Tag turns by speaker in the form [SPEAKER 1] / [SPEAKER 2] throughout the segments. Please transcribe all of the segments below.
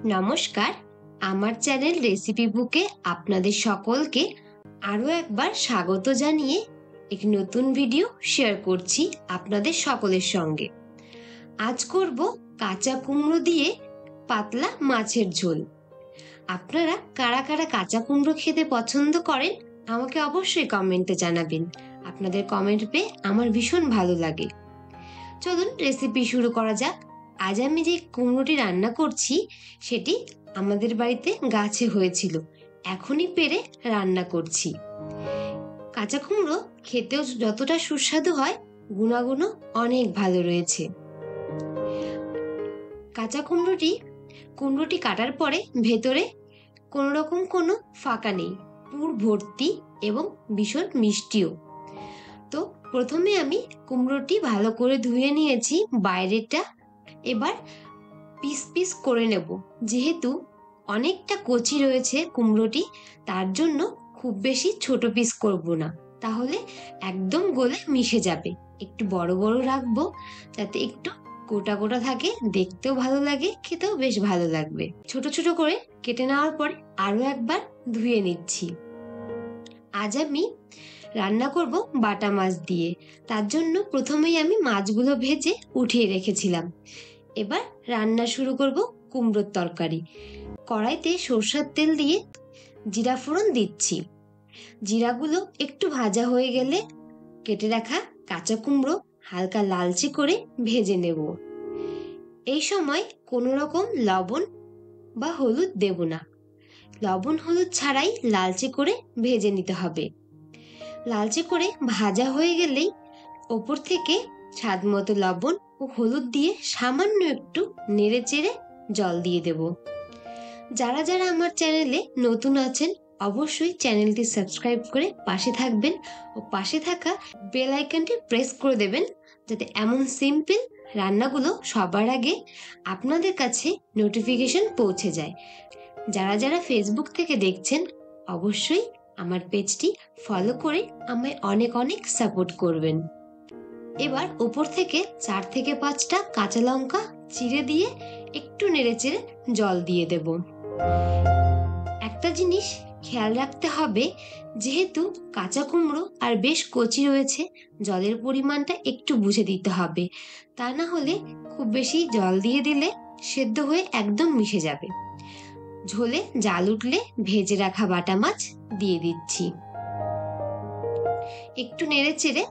[SPEAKER 1] নমস্কার, আমার channel recipe বুকে আপনাদের সকলকে আরও একবার স্বাগত জানিয়ে একটি নতুন ভিডিও শেয়ার করছি আপনাদের সকলের সঙ্গে। আজ করব কাঁচা কুমড়ো দিয়ে পাতলা মাছের ঝোল। আপনারা কারা কারা কাঁচা কুমড়ো খেতে পছন্দ করেন আমাকে অবশ্যই কমেন্টে জানাবেন। আপনাদের কমেন্ট পেয়ে আমার ভীষণ ভালো লাগে। চলুন রেসিপি শুরু করা যাক। আজ আমি যে কুমড়োটি রান্না করছি সেটি আমাদের বাড়িতে গাছে হয়েছিল, এখনই পেরে রান্না করছি। কাঁচা কুমড়ো খেতেও যতটা সুস্বাদু হয়, গুণাগুণও অনেক ভালো রয়েছে। কাঁচা কুমড়োটি কাটার পরে ভেতরে কোনো রকম কোনো ফাঁকা নেই, পুর ভর্তি এবং ভীষণ মিষ্টিও। তো প্রথমে আমি কুমড়োটি ভালো করে ধুয়ে নিয়েছি বাইরেটা। এবার পিস পিস করে নেব। যেহেতু অনেকটা কচি রয়েছে কুমড়োটি, তার জন্য খুব বেশি ছোট পিস করব না, তাহলে একদম গলে মিশে যাবে। একটু বড় বড় রাখবো যাতে একটু গোটা গোটা থাকে, দেখতেও ভালো লাগে, খেতেও বেশ ভালো লাগবে। ছোট ছোট করে কেটে নেওয়ার পরে আরো একবার ধুয়ে নিচ্ছি। আজ আমি রান্না করব বাটা মাছ দিয়ে। তার জন্য প্রথমেই আমি মাছগুলো ভেজে উঠিয়ে রেখেছিলাম। এবার রান্না শুরু করব কুমড়োর তরকারি। কড়াইতে সরষের তেল দিয়ে জিরা ফোড়ন দিচ্ছি। জিরাগুলো একটু ভাজা হয়ে গেলে কেটে রাখা কাঁচা কুমড়ো হালকা লালচে করে ভেজে নেব। এই সময় কোনো রকম লবণ বা হলুদ দেব না। লবণ হলুদ ছাড়াই লালচে করে ভেজে নিতে হবে। লালচে করে ভাজা হয়ে গেলেই ওপর থেকে স্বাদ মতো লবণ ও হলুদ দিয়ে সামান্য একটু নেড়ে চেড়ে জল দিয়ে দেব। যারা যারা আমার চ্যানেলে নতুন আছেন অবশ্যই চ্যানেলটি সাবস্ক্রাইব করে পাশে থাকবেন ও পাশে থাকা বেল আইকনটি প্রেস করে দেবেন, যাতে এমন সিম্পল রান্নাগুলো সবার আগে আপনাদের কাছে নোটিফিকেশন পৌঁছে যায়। যারা যারা ফেসবুক থেকে দেখছেন অবশ্যই আমার পেজটি ফলো করে আমায় অনেক অনেক সাপোর্ট করবেন। এবার উপর থেকে 4 থেকে 5টা কাঁচা লঙ্কা চিড়ে দিয়ে একটু নেড়েচেড়ে জল দিয়ে দেব। একটা জিনিস খেয়াল রাখতে হবে, যেহেতু কাঁচা কুমড়ো আর বেশ কচি রয়েছে, জলের পরিমাণটা একটু বুঝে দিতে হবে। তা না হলে খুব বেশি জল দিয়ে দিলে সেদ্ধ হয়ে একদম মিশে যাবে। ঝোলে জাল উঠলে ভেজে রাখা বাটা মাছ দিয়ে দিচ্ছি। একটু নেড়ে চেড়ে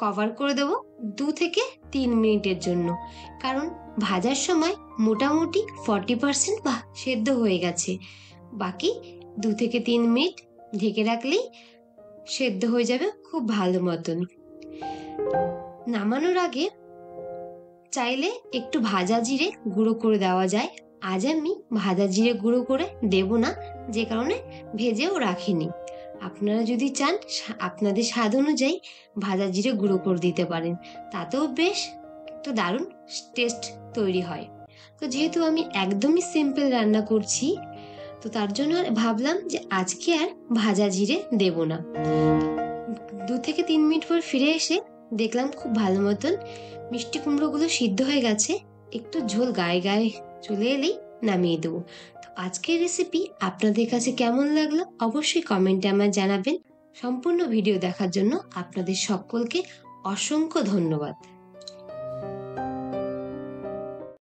[SPEAKER 1] কভার করে দেবো 2 থেকে 3 মিনিটের জন্য, কারণ ভাজার সময় মোটামুটি 40% বা সেদ্ধ হয়ে গেছে। বাকি 2 থেকে 3 মিনিট ঢেকে রাখলেই সেদ্ধ হয়ে যাবে খুব ভালো মতন। নামানোর আগে চাইলে একটু ভাজা জিরে গুঁড়ো করে দেওয়া যায়। আজ আমি ভাজা জিরে গুঁড়ো করে দেব না, যে কারণে ভেজেও রাখিনি। আপনারা যদি চান আপনাদের স্বাদ অনুযায়ী ভাজা জিরে গুঁড়ো করে দিতে পারেন, তাতেও বেশ একটা দারুণ টেস্ট তৈরি হয়। তো যেহেতু আমি একদমই সিম্পল রান্না করছি, তো তার জন্য ভাবলাম যে আজকে আর ভাজা জিরে দেব না। 2 থেকে 3 মিনিট পর ফিরে এসে দেখলাম খুব ভালো মতন মিষ্টি কুমড়োগুলো সিদ্ধ হয়ে গেছে। একটু ঝোল গায়ে গায়ে চলে এলেই নামিয়ে দেবো। তো আজকের রেসিপি আপনাদের কাছে কেমন লাগলো অবশ্যই কমেন্টে আমায় জানাবেন। সম্পূর্ণ ভিডিও দেখার জন্য আপনাদের সকলকে অসংখ্য ধন্যবাদ।